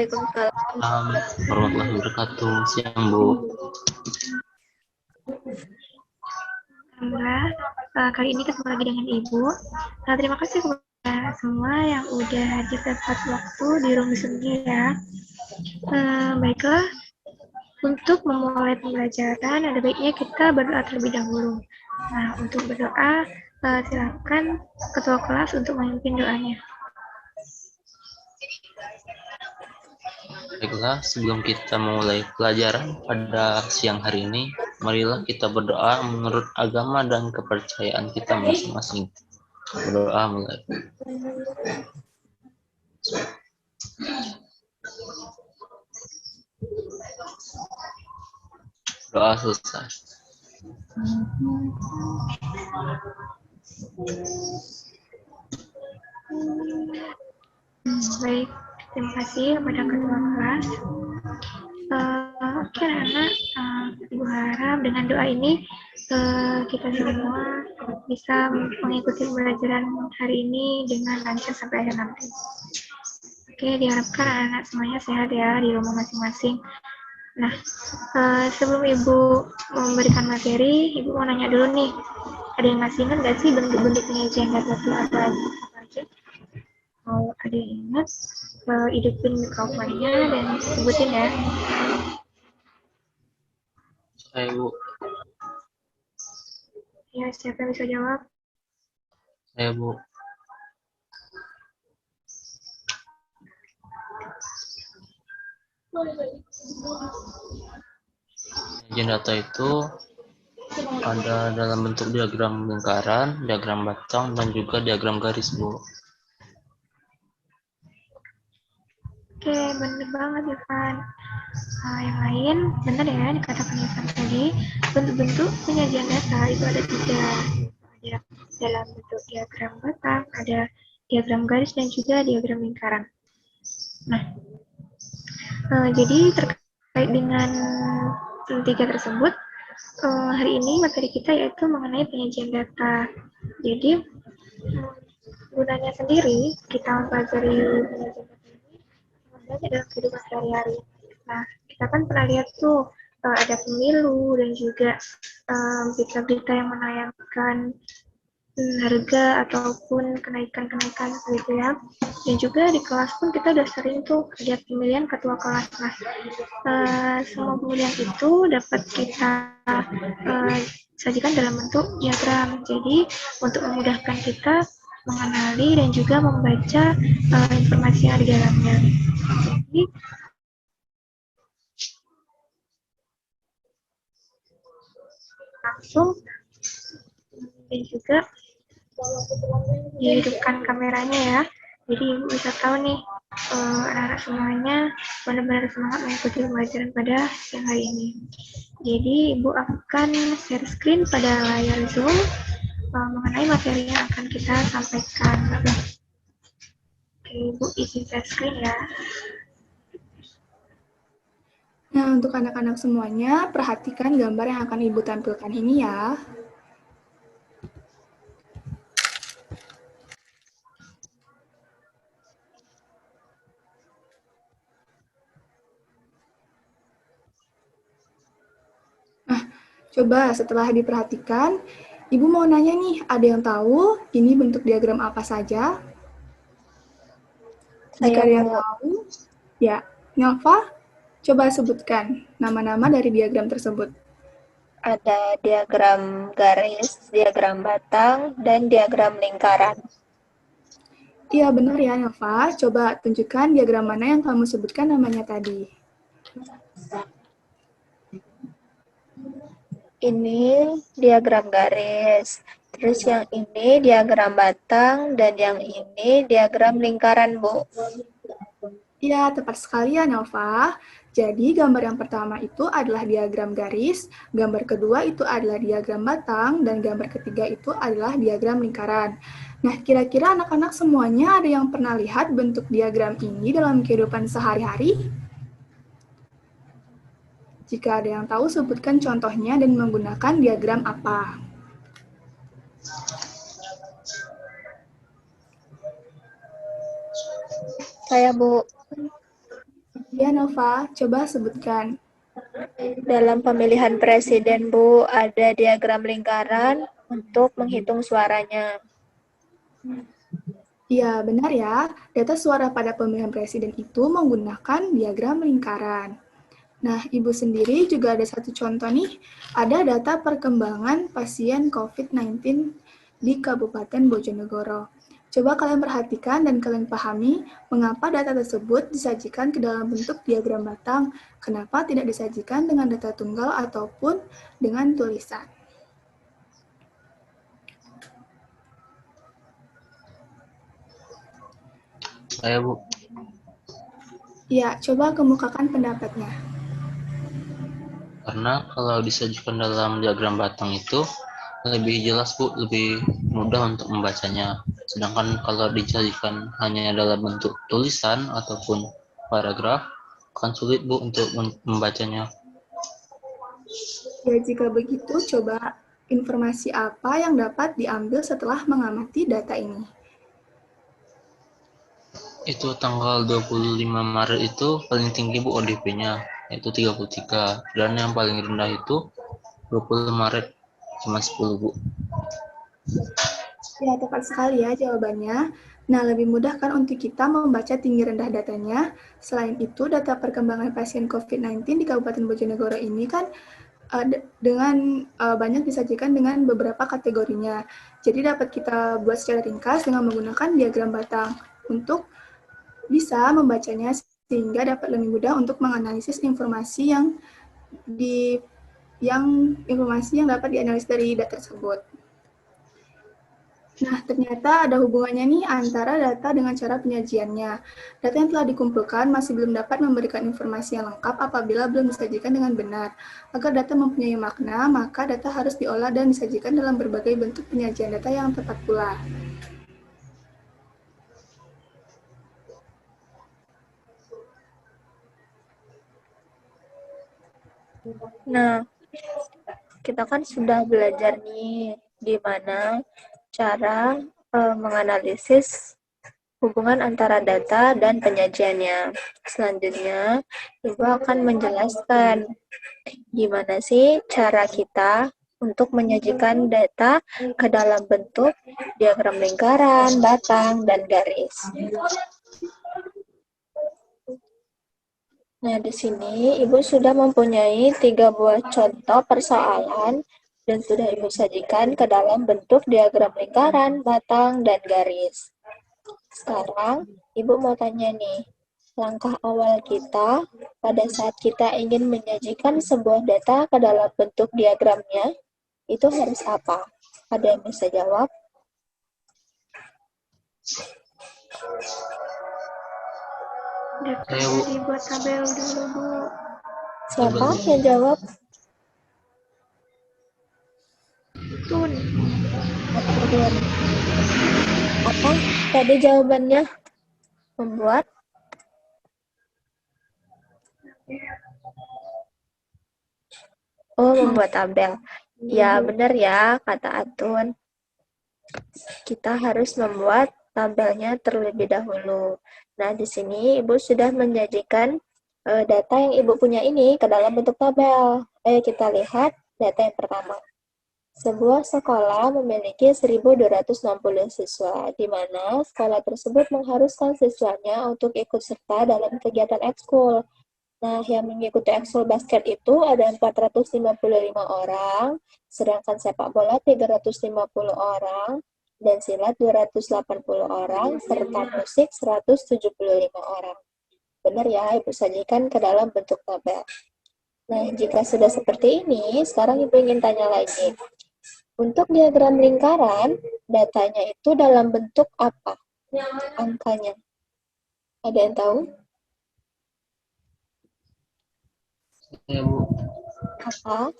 Waalaikumsalam. Warahmatullahi wabarakatuh. Siang, Bu. Alhamdulillah, kali ini ketemu lagi dengan Ibu. Terima kasih kepada semua yang udah hadir tepat waktu di room ini ya. Baiklah, untuk memulai pembelajaran, ada baiknya kita berdoa terlebih dahulu. Nah, untuk berdoa, silakan ketua kelas untuk memimpin doanya. Baiklah, sebelum kita memulai pelajaran pada siang hari ini, marilah kita berdoa menurut agama dan kepercayaan kita masing-masing. Berdoa mulai. Doa selesai. Baik, terima kasih kepada ketua kelas. Oke anak-anak, Ibu harap dengan doa ini kita semua bisa mengikuti pembelajaran hari ini dengan lancar sampai akhir nanti. Oke, diharapkan anak-anak semuanya sehat ya di rumah masing-masing. Nah, sebelum Ibu memberikan materi, Ibu mau nanya dulu nih, ada yang masih ingat nggak sih bentuk-bentuk penyajian data itu apa aja? Kalau ada yang ingat, hidupin mikrofonnya dan sebutin ya. Saya, Bu. Ya, siapa yang bisa jawab? Saya, Bu. Penyajian data itu ada dalam bentuk diagram lingkaran, diagram batang, dan juga diagram garis, Bu. Oke, bener banget Irfan. Yang lain, bener ya dikatakan Irfan tadi, bentuk-bentuk penyajian data itu ada 3. Ada dalam bentuk diagram batang, ada diagram garis, dan juga diagram lingkaran. Nah, jadi terkait dengan 3 tersebut, hari ini materi kita yaitu mengenai penyajian data. Jadi, gunanya sendiri kita mempelajari penyajian data ini dalam kehidupan sehari-hari. Nah, kita kan pernah lihat tuh ada pemilu dan juga berita-berita yang menayangkan harga ataupun kenaikan-kenaikan gitu ya. Dan juga di kelas pun kita udah sering tuh lihat pemilihan ketua kelas. Nah, semua pemilihan itu dapat kita sajikan dalam bentuk diagram. Jadi untuk memudahkan kita mengenali dan juga membaca informasi yang ada di dalamnya. Jadi langsung dan juga dihidupkan kameranya ya. Jadi Ibu bisa tahu nih anak-anak semuanya benar-benar semangat mengikuti pembelajaran pada siang hari ini. Jadi Ibu akan share screen pada layar Zoom mengenai materi yang akan kita sampaikan. Oke, Ibu izin share screen ya. Nah, untuk anak-anak semuanya, perhatikan gambar yang akan Ibu tampilkan ini ya. Nah, coba setelah diperhatikan, Ibu mau nanya nih, ada yang tahu ini bentuk diagram apa saja? Jika ada yang tahu, ya, Nova, coba sebutkan nama-nama dari diagram tersebut. Ada diagram garis, diagram batang, dan diagram lingkaran. Iya, benar ya, Nova. Coba tunjukkan diagram mana yang kamu sebutkan namanya tadi. Ini diagram garis. Terus yang ini diagram batang, dan yang ini diagram lingkaran, Bu. Iya, tepat sekali ya, Nova. Jadi, gambar yang pertama itu adalah diagram garis, gambar kedua itu adalah diagram batang, dan gambar ketiga itu adalah diagram lingkaran. Nah, kira-kira anak-anak semuanya ada yang pernah lihat bentuk diagram ini dalam kehidupan sehari-hari? Jika ada yang tahu, sebutkan contohnya dan menggunakan diagram apa. Saya, Bu. Ya, Nova, coba sebutkan. Dalam pemilihan presiden, Bu, ada diagram lingkaran untuk menghitung suaranya. Ya, benar ya. Data suara pada pemilihan presiden itu menggunakan diagram lingkaran. Nah, Ibu sendiri juga ada satu contoh nih, ada data perkembangan pasien COVID-19 di Kabupaten Bojonegoro. Coba kalian perhatikan dan kalian pahami mengapa data tersebut disajikan ke dalam bentuk diagram batang, kenapa tidak disajikan dengan data tunggal ataupun dengan tulisan. Saya, Bu. Ya, coba kemukakan pendapatnya. Karena kalau disajikan dalam diagram batang itu lebih jelas, Bu, lebih mudah untuk membacanya. Sedangkan kalau disajikan hanya dalam bentuk tulisan ataupun paragraf, akan sulit, Bu, untuk membacanya. Ya, jika begitu, coba informasi apa yang dapat diambil setelah mengamati data ini? Itu tanggal 25 Maret itu paling tinggi, Bu, ODP-nya, yaitu 33. Dan yang paling rendah itu 20 Maret, cuma 10, Bu. Ya, tepat sekali ya jawabannya. Nah, lebih mudah kan untuk kita membaca tinggi rendah datanya. Selain itu, data perkembangan pasien COVID-19 di Kabupaten Bojonegoro ini kan banyak disajikan dengan beberapa kategorinya. Jadi dapat kita buat secara ringkas dengan menggunakan diagram batang untuk bisa membacanya sehingga dapat lebih mudah untuk menganalisis informasi yang dapat dianalisis dari data tersebut. Nah, ternyata ada hubungannya nih antara data dengan cara penyajiannya. Data yang telah dikumpulkan masih belum dapat memberikan informasi yang lengkap apabila belum disajikan dengan benar. Agar data mempunyai makna, maka data harus diolah dan disajikan dalam berbagai bentuk penyajian data yang tepat pula. Nah, kita kan sudah belajar nih gimana cara menganalisis hubungan antara data dan penyajiannya. Selanjutnya, Ibu akan menjelaskan gimana sih cara kita untuk menyajikan data ke dalam bentuk diagram lingkaran, batang, dan garis. Nah, di sini Ibu sudah mempunyai 3 buah contoh persoalan dan sudah Ibu sajikan ke dalam bentuk diagram lingkaran, batang, dan garis. Sekarang, Ibu mau tanya nih, langkah awal kita pada saat kita ingin menyajikan sebuah data ke dalam bentuk diagramnya, itu harus apa? Ada yang bisa jawab? Daftarnya dibuat tabel dulu, Bu. Siapa yang jawab? Tun. Apa tadi jawabannya? Membuat? Oh, membuat tabel. Ya, benar ya, kata Atun. Kita harus membuat tabelnya terlebih dahulu. Nah, di sini Ibu sudah menyajikan data yang Ibu punya ini ke dalam bentuk tabel. Ayo kita lihat data yang pertama. Sebuah sekolah memiliki 1.260 siswa, di mana sekolah tersebut mengharuskan siswanya untuk ikut serta dalam kegiatan ekskul. Nah, yang mengikuti ekskul basket itu ada 455 orang, sedangkan sepak bola 350 orang, dan silat 280 orang, serta musik 175 orang. Benar ya, Ibu sajikan ke dalam bentuk tabel. Nah, jika sudah seperti ini, sekarang Ibu ingin tanya lagi. Untuk diagram lingkaran, datanya itu dalam bentuk apa? Angkanya. Ada yang tahu? Ya, Bu. Apa?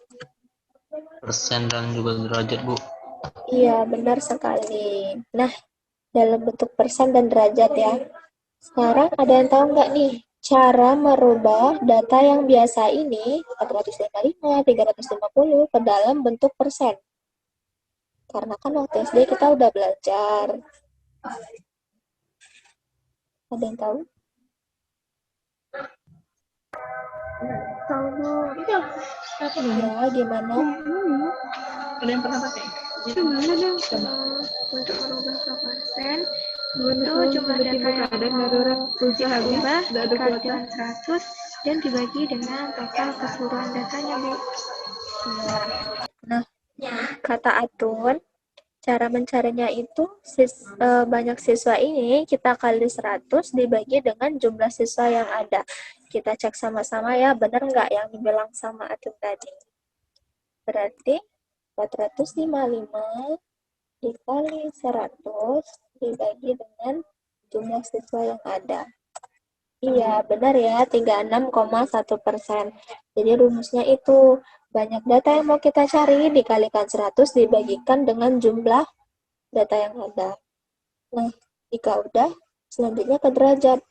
Persen dan juga derajat, Bu. Iya, benar sekali. Nah, dalam bentuk persen dan derajat ya. Sekarang ada yang tahu nggak nih cara merubah data yang biasa ini 455, 350 ke dalam bentuk persen? Karena kan waktu SD kita udah belajar. Ada yang tahu? Tahu Bu. Iya. Apa dong? Ya, gimana? Ada yang pernah pakai? Gimana dong untuk merubah proporsen itu jumlah data yang mau diubah kalikan 100 dan dibagi dengan total keseluruhan datanya, Bu. Nah, kata Atun, cara mencarinya itu banyak siswa ini kita kali 100 dibagi dengan jumlah siswa yang ada. Kita cek sama-sama ya, benar nggak yang dibilang sama Atun tadi? Berarti 455 dikali 100 dibagi dengan jumlah siswa yang ada. Iya, benar ya, 36,1%. Jadi rumusnya itu, banyak data yang mau kita cari dikalikan 100 dibagikan dengan jumlah data yang ada. Nah, jika udah, selanjutnya ke derajat.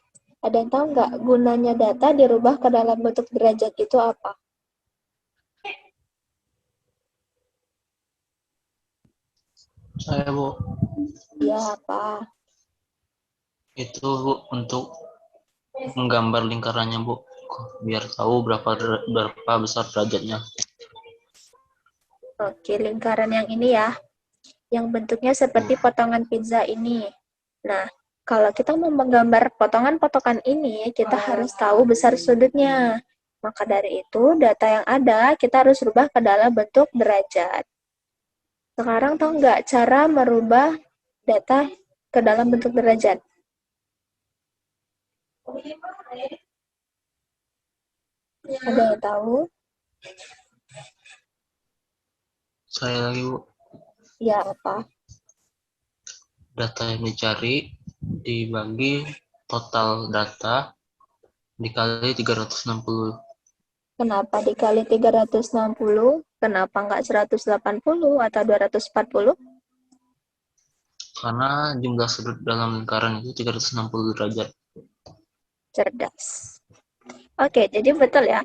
Ada yang tahu nggak gunanya data dirubah ke dalam bentuk derajat itu apa? Saya Bu, Ya, apa? itu Bu untuk menggambar lingkarannya Bu, biar tahu berapa besar derajatnya. Oke, lingkaran yang ini ya, yang bentuknya seperti potongan pizza ini. Nah, kalau kita mau menggambar potongan-potongan ini, kita harus tahu besar sudutnya. Maka dari itu, data yang ada kita harus rubah ke dalam bentuk derajat. Sekarang tahu nggak cara merubah data ke dalam bentuk derajat? Ada yang tahu? Saya lagi Bu, Ya, apa? data yang dicari dibagi total data dikali 360. Kenapa dikali 360? Kenapa nggak 180 atau 240? Karena jumlah sudut dalam lingkaran itu 360 derajat. Cerdas. Oke, jadi betul ya.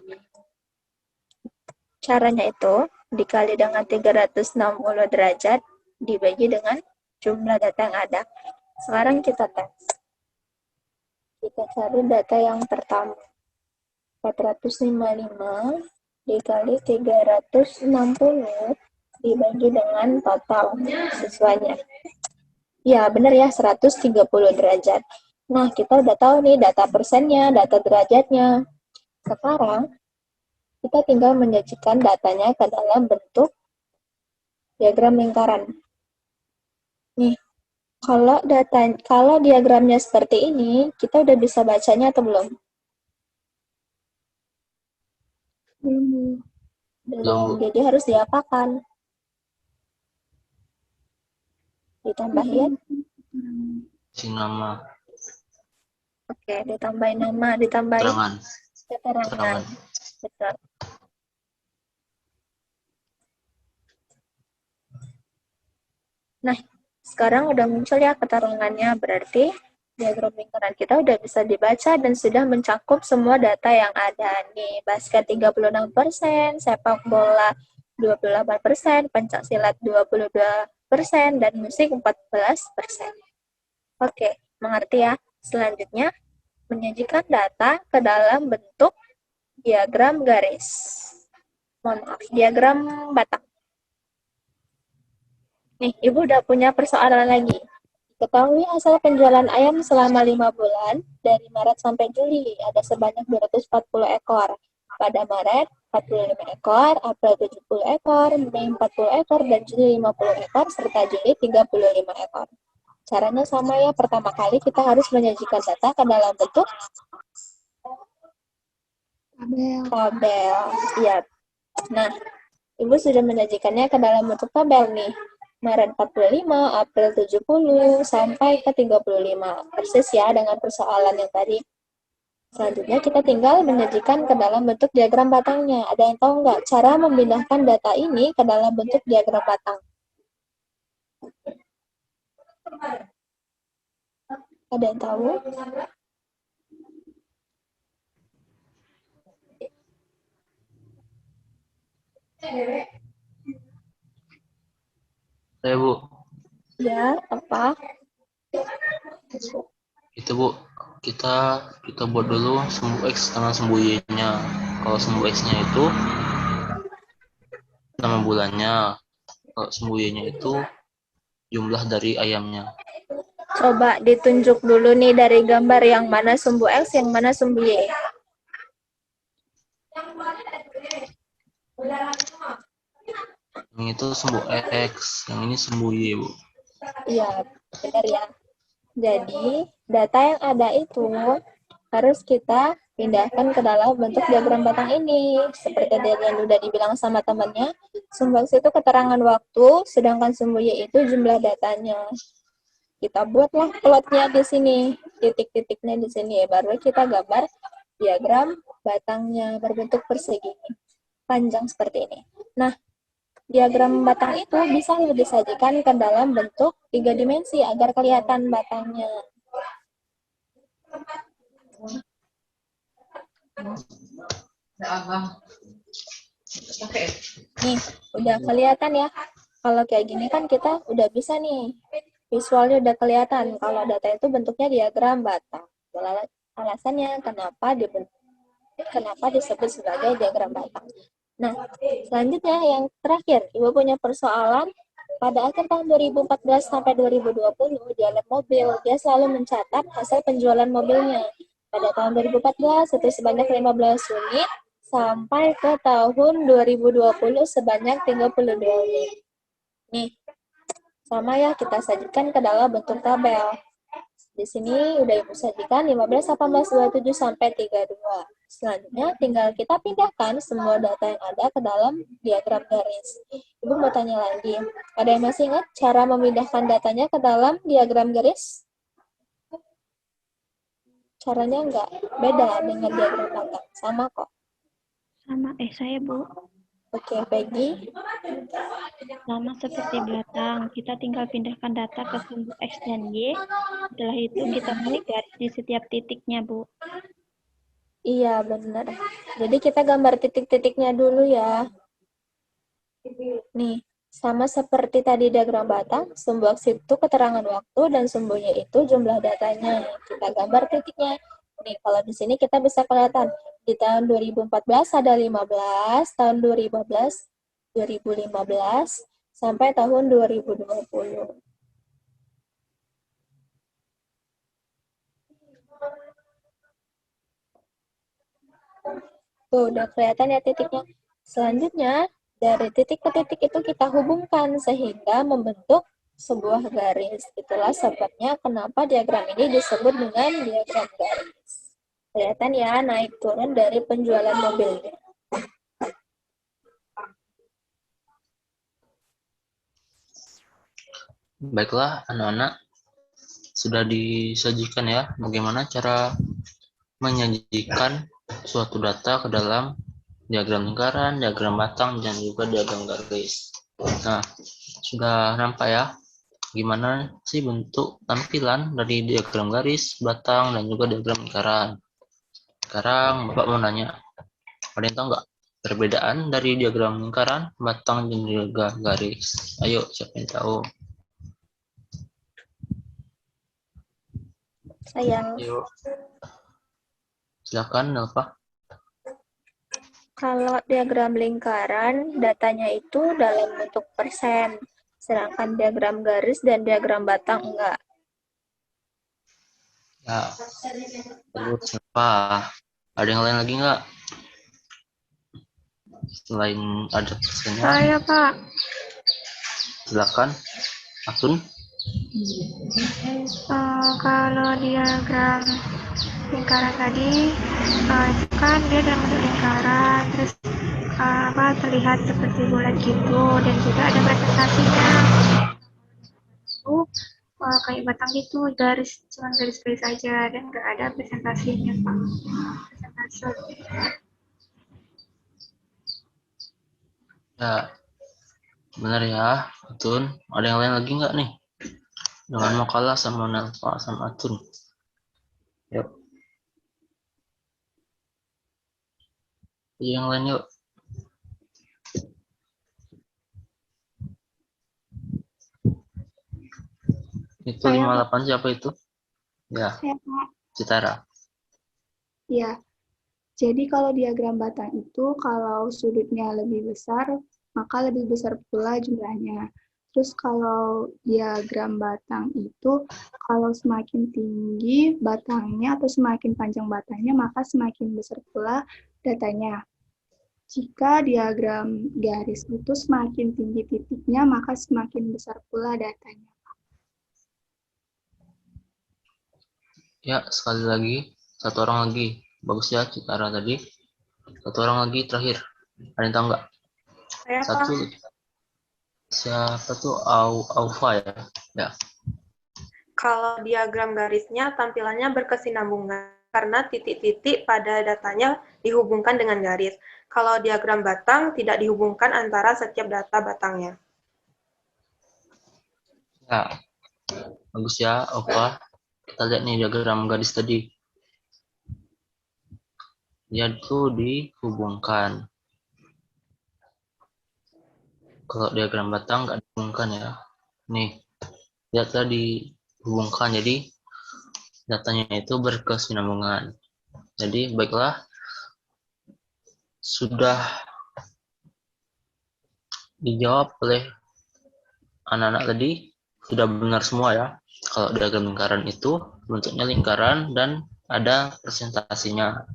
Caranya itu dikali dengan 360 derajat dibagi dengan jumlah data yang ada. Sekarang kita tes. Kita cari data yang pertama. 455 dikali 360 dibagi dengan total siswanya. Ya, benar ya, 130 derajat. Nah, kita udah tahu nih data persennya, data derajatnya. Sekarang, kita tinggal menyajikan datanya ke dalam bentuk diagram lingkaran. Nih, kalau diagramnya seperti ini, kita udah bisa bacanya atau belum? Belum. Jadi harus diapakan? Ditambahin? Isi nama. Oke, ditambahin nama, ditambahin keterangan. Betul. Nah, sekarang udah muncul ya keterangannya, berarti diagram lingkaran kita udah bisa dibaca dan sudah mencakup semua data yang ada nih. Basket 36%, sepak bola 28%, pencaksilat 22%, dan musik 14%. Oke, mengerti ya? Selanjutnya, menyajikan data ke dalam bentuk diagram garis. Mohon maaf, diagram batang. Nih, Ibu udah punya persoalan lagi. Ketahui asal penjualan ayam selama 5 bulan, dari Maret sampai Juli, ada sebanyak 240 ekor. Pada Maret, 45 ekor, April 70 ekor, Mei 40 ekor, dan Juni 50 ekor, serta Juli 35 ekor. Caranya sama ya, pertama kali kita harus menyajikan data ke dalam bentuk tabel. Iya. Nah, Ibu sudah menyajikannya ke dalam bentuk tabel nih. Maret 45, April 70, sampai ke 35. Persis ya dengan persoalan yang tadi. Selanjutnya kita tinggal menyajikan ke dalam bentuk diagram batangnya. Ada yang tahu nggak cara memindahkan data ini ke dalam bentuk diagram batang? Ada yang tahu? Saya Bu, Ya, apa? itu Bu, kita buat dulu sumbu X dengan sumbu Y-nya. Y-nya. Kalau sumbu X-nya itu nama bulannya. Kalau sumbu Y-nya itu jumlah dari ayamnya. Coba ditunjuk dulu nih dari gambar yang mana sumbu X, yang mana sumbu Y. Yang itu sumbu X, yang ini sumbu Y, Bu. Iya, benar ya. Jadi, data yang ada itu harus kita pindahkan ke dalam bentuk diagram batang ini. Seperti yang udah dibilang sama temannya, sumbu X itu keterangan waktu, sedangkan sumbu Y itu jumlah datanya. Kita buatlah plotnya di sini, titik-titiknya di sini, baru kita gambar diagram batangnya berbentuk persegi, panjang seperti ini. Nah, diagram batang itu bisa disajikan ke dalam bentuk 3 dimensi agar kelihatan batangnya. Nih, udah kelihatan ya. Kalau kayak gini kan kita udah bisa nih. Visualnya udah kelihatan kalau data itu bentuknya diagram batang. Alasannya kenapa disebut sebagai diagram batang. Nah, selanjutnya yang terakhir, Ibu punya persoalan pada akhir tahun 2014 sampai 2020 dia lab mobil, dia selalu mencatat hasil penjualan mobilnya. Pada tahun 2014 itu sebanyak 15 unit, sampai ke tahun 2020 sebanyak 32 unit. Nih, sama ya, kita sajikan ke dalam bentuk tabel. Di sini udah Ibu sajikan 15, 18, 27, sampai 32. Selanjutnya tinggal kita pindahkan semua data yang ada ke dalam diagram garis. Ibu mau tanya lagi, ada yang masih ingat cara memindahkan datanya ke dalam diagram garis? Caranya enggak beda dengan diagram batang, sama kok. Sama, saya Bu. Oke, Peggy. Sama seperti batang, kita tinggal pindahkan data ke sumbu X dan Y. Setelah itu kita tarik garis di setiap titiknya, Bu. Iya, benar. Jadi kita gambar titik-titiknya dulu ya. Nih, sama seperti tadi diagram batang, sumbu X itu keterangan waktu dan sumbunya itu jumlah datanya. Kita gambar titiknya. Nih, kalau di sini kita bisa kelihatan di tahun 2014 ada 15, tahun 2015 sampai tahun 2020. Tuh, udah kelihatan ya titiknya. Selanjutnya, dari titik ke titik itu kita hubungkan sehingga membentuk sebuah garis. Itulah sebabnya kenapa diagram ini disebut dengan diagram garis. Kelihatan ya, naik turun dari penjualan mobilnya. Baiklah, anak-anak, sudah disajikan ya bagaimana cara menyajikan suatu data ke dalam diagram lingkaran, diagram batang, dan juga diagram garis. Nah, sudah nampak ya gimana sih bentuk tampilan dari diagram garis, batang, dan juga diagram lingkaran. Sekarang Bapak mau nanya, ada yang tahu nggak perbedaan dari diagram lingkaran, batang, dan juga garis? Ayo, siapa yang tahu? Sayang. Ayo. Silakan, Nelva. Kalau diagram lingkaran, datanya itu dalam bentuk persen. Sedangkan diagram garis dan diagram batang enggak. Ya, terus siapa? Ada yang lain lagi nggak? Selain ada persennya, Saya, Pak. silakan. Atun. Kalau diagram lingkaran tadi, itu kan dia dalam bentuk lingkaran, terus terlihat seperti bulat gitu, dan juga ada presentasinya. Itu kayak batang itu garis, cuma garis-garis aja, dan nggak ada presentasinya, Pak. Presentasi. Ya, benar ya, Atun. Ada yang lain lagi nggak nih? Jangan mau kalah sama Nelva sama Atun. Yuk. Yang lain yuk. Itu 58 siapa itu? Ya, Saya, Pak. Citara. Ya, Jadi kalau diagram batang itu, kalau sudutnya lebih besar, maka lebih besar pula jumlahnya. Terus kalau diagram batang itu, kalau semakin tinggi batangnya atau semakin panjang batangnya, maka semakin besar pula datanya. Jika diagram garis itu semakin tinggi titiknya, maka semakin besar pula datanya. Ya, sekali lagi, satu orang lagi. Bagus ya, Cikara tadi. Satu orang lagi terakhir. Ada yang tahu nggak? Saya Satu. Siapa tuh? Aufa ya? Ya. Kalau diagram garisnya tampilannya berkesinambungan karena titik-titik pada datanya dihubungkan dengan garis. Kalau diagram batang tidak dihubungkan antara setiap data batangnya. Ya, bagus ya, Aufa. Kita lihat nih diagram garis tadi. Dia tuh dihubungkan. Kalau diagram batang nggak dihubungkan ya. Nih, data dihubungkan, jadi datanya itu berkesinambungan. Jadi baiklah, sudah dijawab oleh anak-anak tadi, sudah benar semua ya. Kalau diagram lingkaran itu bentuknya lingkaran dan ada presentasinya.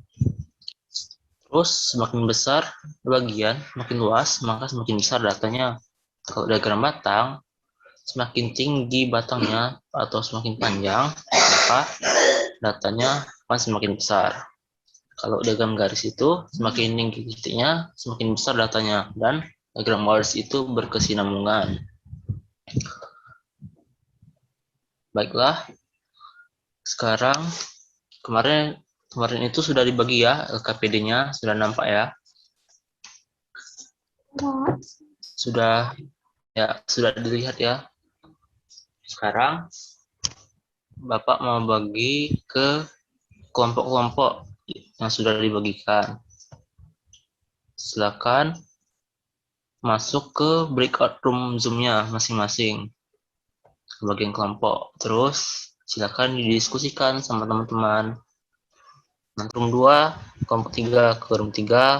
Terus semakin besar bagian, semakin luas, maka semakin besar datanya. Kalau diagram batang, semakin tinggi batangnya atau semakin panjang, maka datanya akan semakin besar. Kalau diagram garis itu semakin tinggi titiknya, semakin besar datanya, dan diagram garis itu berkesinambungan. Baiklah, sekarang kemarin itu sudah dibagi ya, LKPD-nya sudah nampak ya. Sudah dilihat ya. Sekarang Bapak mau bagi ke kelompok-kelompok yang sudah dibagikan. Silakan masuk ke breakout room Zoom-nya masing-masing, bagian kelompok. Terus silakan didiskusikan sama teman-teman. Nanti room 2, kelompok 3 ke room 3,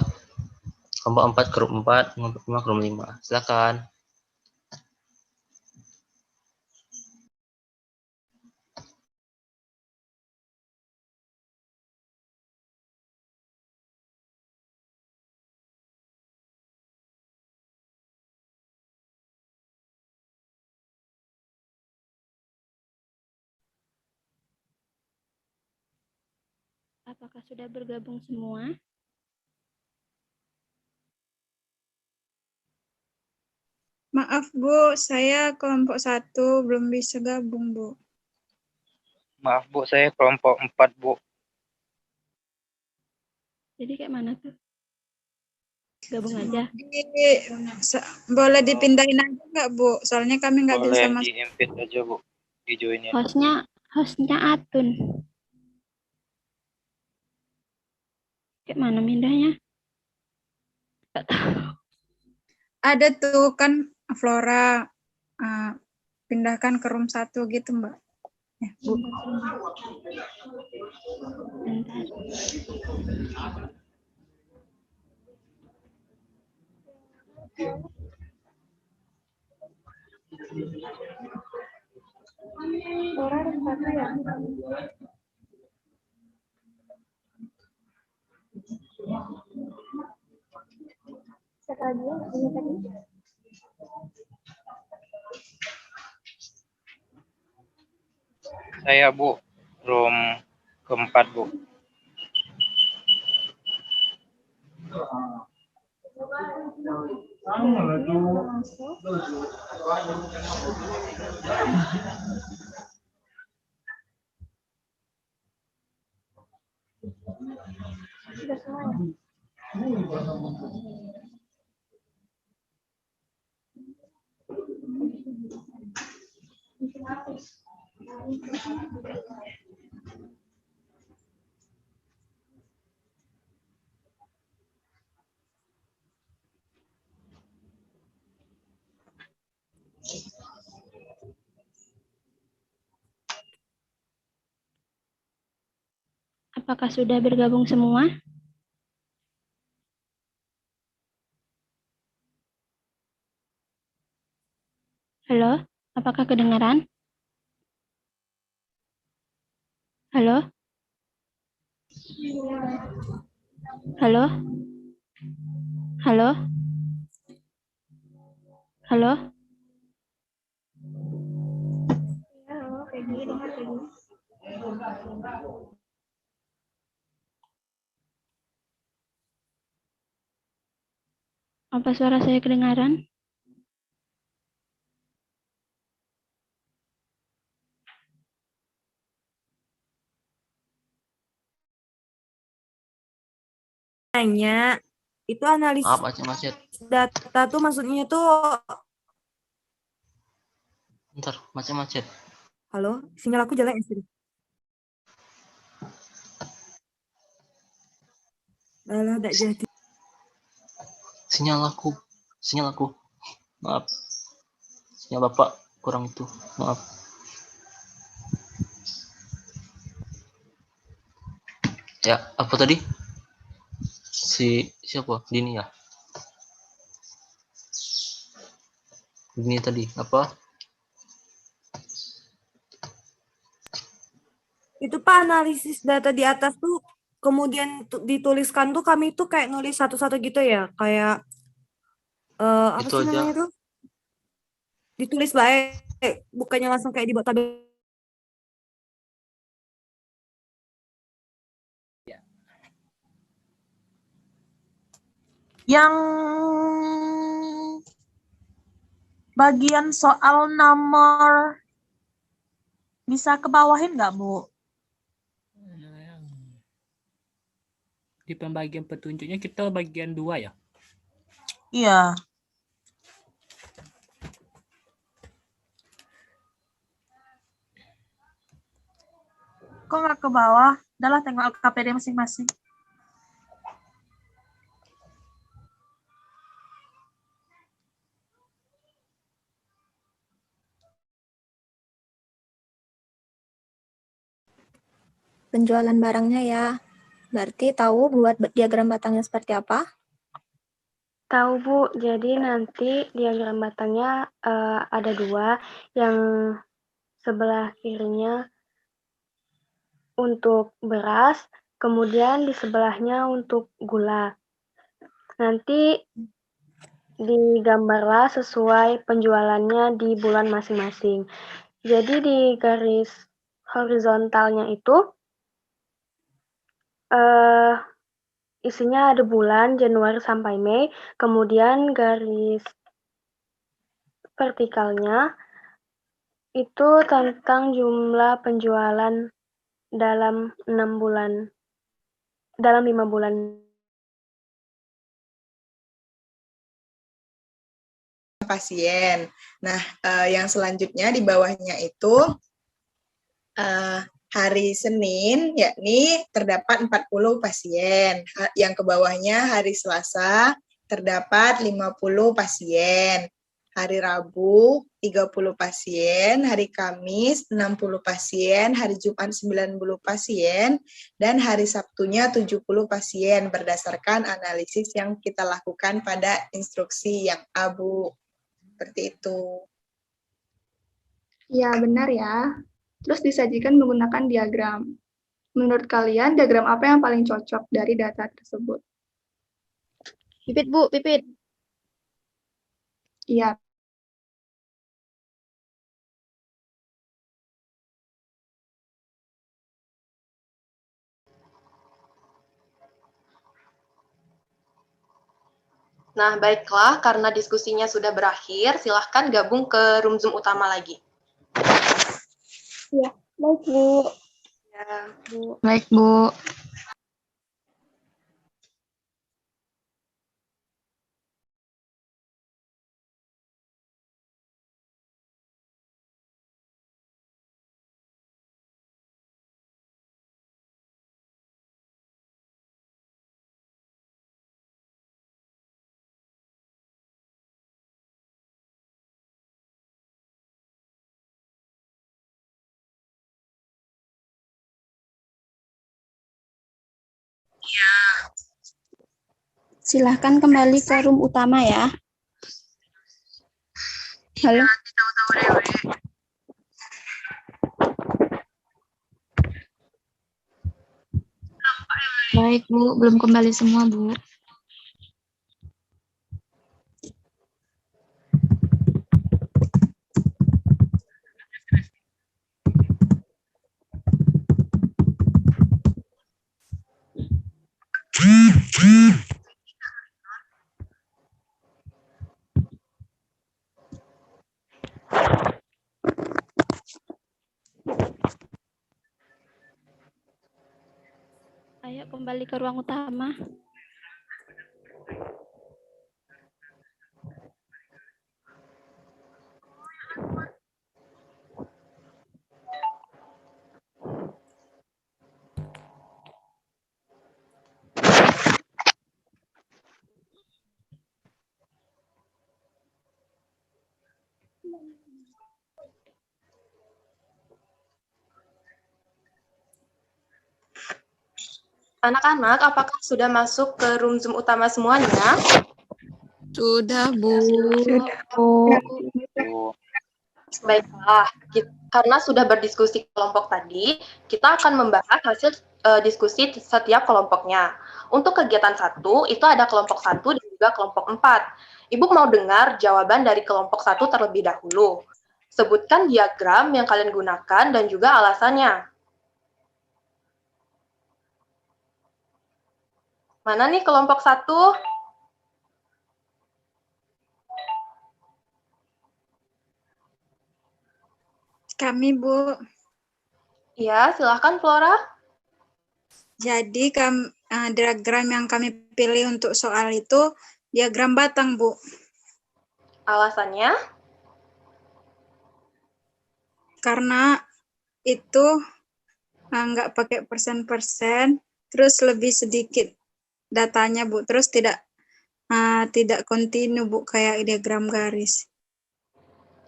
kelompok 4 ke room 4, kelompok 5 ke room 5. Silakan. Apakah sudah bergabung semua? Maaf Bu, saya kelompok 1 belum bisa gabung Bu. Maaf Bu, saya kelompok 4 Bu. Jadi kayak mana tuh? Gabung aja? Boleh dipindahin aja nggak Bu? Soalnya kami nggak bisa Boleh masuk. di-invite aja Bu, di join-in. Hostnya Atun. Kayak mana mindahnya? Gak tahu. Ada tuh kan Flora, pindahkan ke room 1 gitu Mbak. Ya, Bu. Bentar. Flora room 1 ya? Siapa lagi ya? Ini tadi. Saya Bu, room keempat Bu. Sudah semua ya? Apakah sudah bergabung semua? Halo, apakah kedengaran? Halo? Halo? Halo? Halo? Halo, Feby, dengar Feby. Apa suara saya kedengaran? Nanya, itu analisis Maaf, macet. data tuh maksudnya tuh, Ntar, macet. halo, sinyal aku jelek ya sih. Alah, tidak jadi. Sinyal aku. Maaf. Sinyal Bapak kurang itu. Maaf. Ya, apa tadi? Siapa? Dini ya? Dini tadi, apa? Itu Pak analisis data di atas tuh kemudian dituliskan tuh kami tuh kayak nulis satu-satu gitu ya, kayak apa Itu sih aja. namanya tuh? Ditulis baik, bukannya langsung kayak dibuat tabel. Yang bagian soal nomor bisa ke bawahin nggak, Bu? Di pembagian petunjuknya kita bagian 2 ya? Iya. Kok nggak ke bawah? Udahlah, tengok LKPD masing-masing. Penjualan barangnya ya. Berarti tahu buat diagram batangnya seperti apa? Tahu Bu, jadi nanti diagram batangnya ada 2, yang sebelah kirinya untuk beras, kemudian di sebelahnya untuk gula. Nanti digambarlah sesuai penjualannya di bulan masing-masing. Jadi di garis horizontalnya itu isinya ada bulan Januari sampai Mei, kemudian garis vertikalnya itu tentang jumlah penjualan dalam 5 bulan. Pasien. Nah, yang selanjutnya di bawahnya itu hari Senin, yakni terdapat 40 pasien. Yang ke bawahnya hari Selasa, terdapat 50 pasien. Hari Rabu, 30 pasien. Hari Kamis, 60 pasien. Hari Jumat, 90 pasien. Dan hari Sabtunya, 70 pasien berdasarkan analisis yang kita lakukan pada instruksi yang Bu. Seperti itu. Ya, benar ya. Terus disajikan menggunakan diagram. Menurut kalian, diagram apa yang paling cocok dari data tersebut? Pipit, Bu, Pipit. Iya. Nah, baiklah, karena diskusinya sudah berakhir, silahkan gabung ke room Zoom utama lagi. Ya, baik Bu. Ya. Bu. Baik, Bu. Silahkan kembali ke room utama ya. Halo. Baik, Bu. Belum kembali semua, Bu. Ayo kembali ke ruang utama. Anak-anak, apakah sudah masuk ke room Zoom utama semuanya? Sudah, Bu. Baiklah, karena sudah berdiskusi kelompok tadi, kita akan membahas hasil diskusi setiap kelompoknya. Untuk kegiatan 1, itu ada kelompok 1 dan juga kelompok 4. Ibu mau dengar jawaban dari kelompok 1 terlebih dahulu. Sebutkan diagram yang kalian gunakan dan juga alasannya. Mana nih kelompok 1? Kami, Bu. Ya, silahkan Flora. Jadi diagram yang kami pilih untuk soal itu diagram batang, Bu. Alasannya? Karena itu nggak pakai persen-persen, terus lebih sedikit datanya, Bu. Terus tidak kontinu, Bu, kayak diagram garis.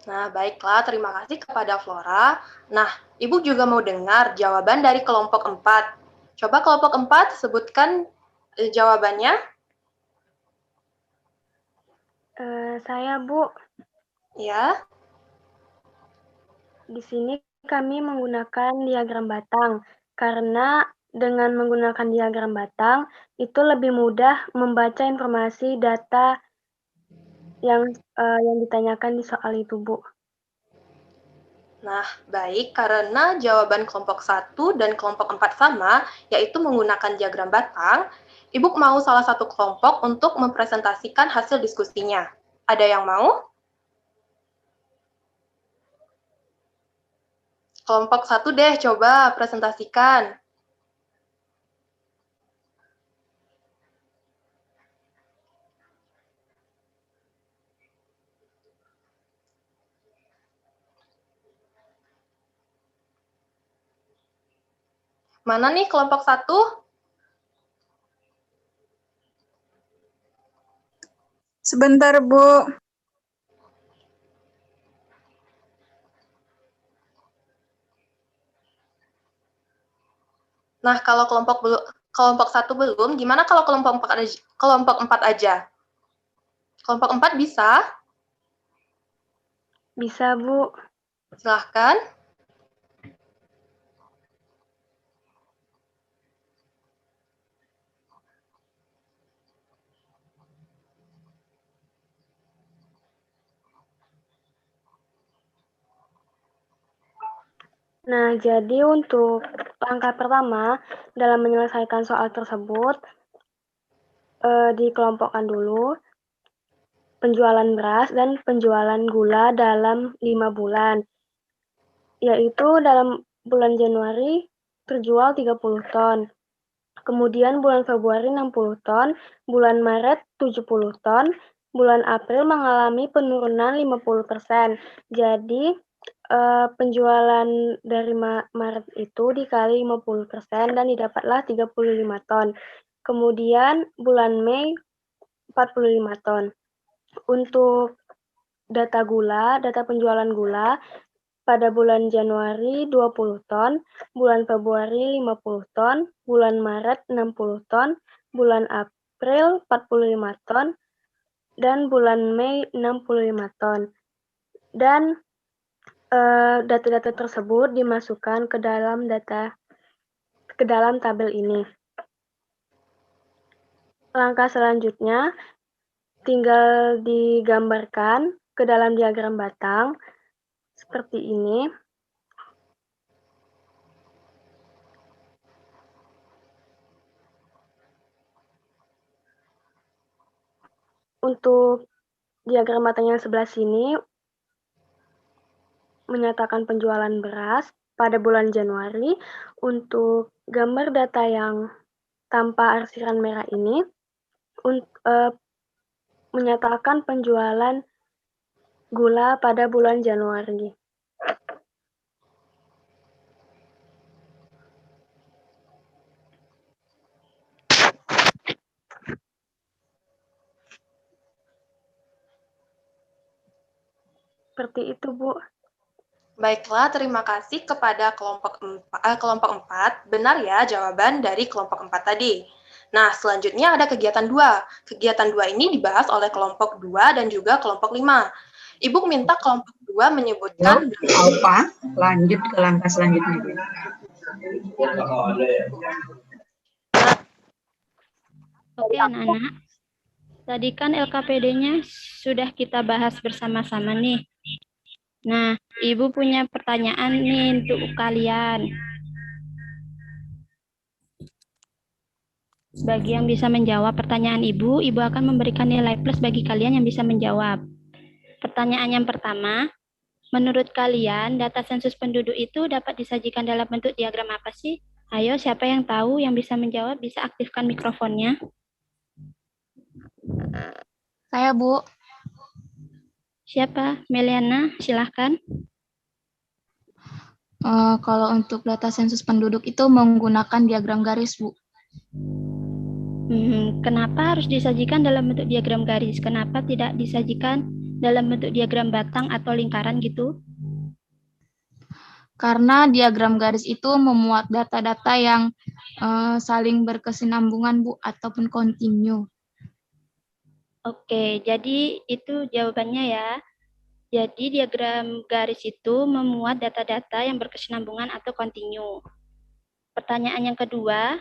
Nah, baiklah. Terima kasih kepada Flora. Nah, Ibu juga mau dengar jawaban dari kelompok 4. Coba kelompok 4 sebutkan jawabannya. Saya, Bu. Ya. Di sini kami menggunakan diagram batang, karena dengan menggunakan diagram batang, itu lebih mudah membaca informasi data yang ditanyakan di soal itu, Bu. Nah, baik. Karena jawaban kelompok 1 dan kelompok 4 sama, yaitu menggunakan diagram batang, Ibu mau salah satu kelompok untuk mempresentasikan hasil diskusinya. Ada yang mau? Kelompok 1 deh, coba presentasikan. Mana nih kelompok 1? Sebentar, Bu. Nah, kalau kelompok 1 belum, gimana kalau kelompok 4 aja? Kelompok 4 bisa? Bisa, Bu. Silahkan. Nah, jadi untuk langkah pertama dalam menyelesaikan soal tersebut, dikelompokkan dulu penjualan beras dan penjualan gula dalam 5 bulan. Yaitu dalam bulan Januari terjual 30 ton. Kemudian bulan Februari 60 ton, bulan Maret 70 ton, bulan April mengalami penurunan 50%. Jadi penjualan dari Maret itu dikali 50% dan didapatlah 35 ton. Kemudian bulan Mei 45 ton. Untuk data penjualan gula, pada bulan Januari 20 ton, bulan Februari 50 ton, bulan Maret 60 ton, bulan April 45 ton, dan bulan Mei 65 ton. Dan data-data tersebut dimasukkan ke dalam tabel ini. Langkah selanjutnya tinggal digambarkan ke dalam diagram batang seperti ini. Untuk diagram batang yang sebelah sini menyatakan penjualan beras pada bulan Januari. Untuk gambar data yang tanpa arsiran merah ini menyatakan penjualan gula pada bulan Januari. Seperti itu, Bu. Baiklah, terima kasih kepada kelompok 4. Benar ya jawaban dari kelompok 4 tadi. Nah, selanjutnya ada kegiatan 2. Kegiatan 2 ini dibahas oleh kelompok 2 dan juga kelompok 5. Ibu minta kelompok 2 menyebutkan... Alfa, lanjut ke langkah selanjutnya. Oke, anak-anak. Tadi kan LKPD-nya sudah kita bahas bersama-sama nih. Nah, Ibu punya pertanyaan nih untuk kalian. Bagi yang bisa menjawab pertanyaan Ibu, Ibu akan memberikan nilai plus bagi kalian yang bisa menjawab. Pertanyaan yang pertama, menurut kalian data sensus penduduk itu dapat disajikan dalam bentuk diagram apa sih? Ayo, siapa yang tahu yang bisa menjawab bisa aktifkan mikrofonnya. Saya, Bu. Siapa? Meliana, silahkan. Kalau untuk data sensus penduduk itu menggunakan diagram garis, Bu. Kenapa harus disajikan dalam bentuk diagram garis? Kenapa tidak disajikan dalam bentuk diagram batang atau lingkaran gitu? Karena diagram garis itu memuat data-data yang saling berkesinambungan, Bu, ataupun kontinu. Oke, jadi itu jawabannya ya. Jadi diagram garis itu memuat data-data yang berkesinambungan atau kontinu. Pertanyaan yang kedua,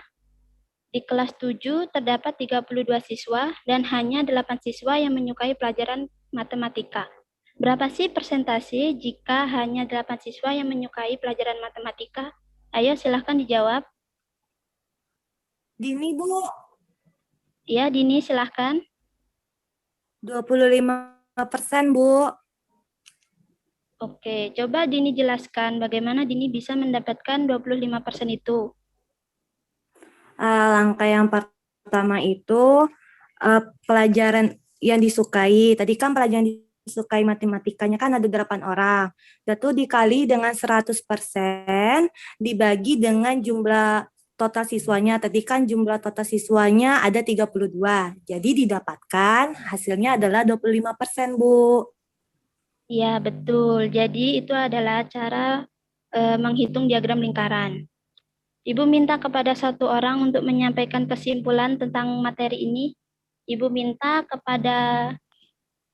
di kelas 7 terdapat 32 siswa dan hanya 8 siswa yang menyukai pelajaran matematika. Berapa sih persentase jika hanya 8 siswa yang menyukai pelajaran matematika? Ayo silahkan dijawab. Dini, Bu. Iya, Dini silahkan. 25%, Bu. Oke, coba Dini jelaskan bagaimana Dini bisa mendapatkan 25% itu. Langkah yang pertama itu pelajaran yang disukai. Tadi kan pelajaran yang disukai matematikanya kan ada 8 orang. Itu dikali dengan 100% dibagi dengan jumlah total siswanya. Tadi kan jumlah total siswanya ada 32. Jadi didapatkan hasilnya adalah 25%, Bu. Iya, betul. Jadi itu adalah cara menghitung diagram lingkaran. Ibu minta kepada satu orang untuk menyampaikan kesimpulan tentang materi ini. Ibu minta kepada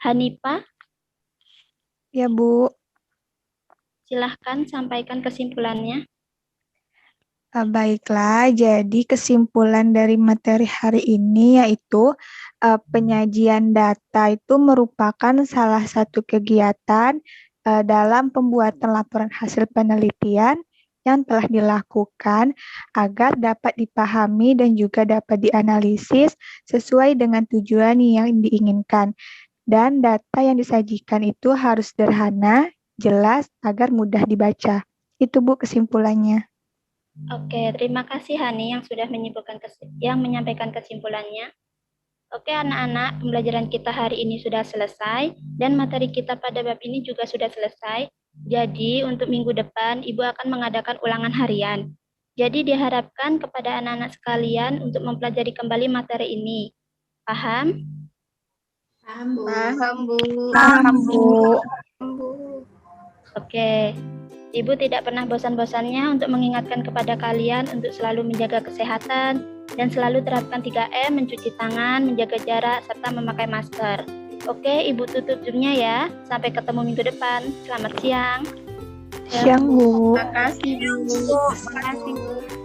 Hanifah. Ya, Bu. Silahkan sampaikan kesimpulannya. Baiklah, jadi kesimpulan dari materi hari ini yaitu penyajian data itu merupakan salah satu kegiatan dalam pembuatan laporan hasil penelitian yang telah dilakukan agar dapat dipahami dan juga dapat dianalisis sesuai dengan tujuan yang diinginkan. Dan data yang disajikan itu harus sederhana, jelas, agar mudah dibaca. Itu, Bu, kesimpulannya. Oke, terima kasih Hani yang sudah menyampaikan kesimpulannya. Oke anak-anak, pembelajaran kita hari ini sudah selesai dan materi kita pada bab ini juga sudah selesai. Jadi untuk minggu depan Ibu akan mengadakan ulangan harian. Jadi diharapkan kepada anak-anak sekalian untuk mempelajari kembali materi ini. Paham? Paham, Bu. Paham, Bu. Paham, Bu. Oke. Ibu tidak pernah bosan-bosannya untuk mengingatkan kepada kalian untuk selalu menjaga kesehatan dan selalu terapkan 3M, mencuci tangan, menjaga jarak, serta memakai masker. Oke, Ibu tutup Zoom-nya ya. Sampai ketemu minggu depan. Selamat siang. Siang, Bu. Terima kasih, Bu. Terima kasih, Bu.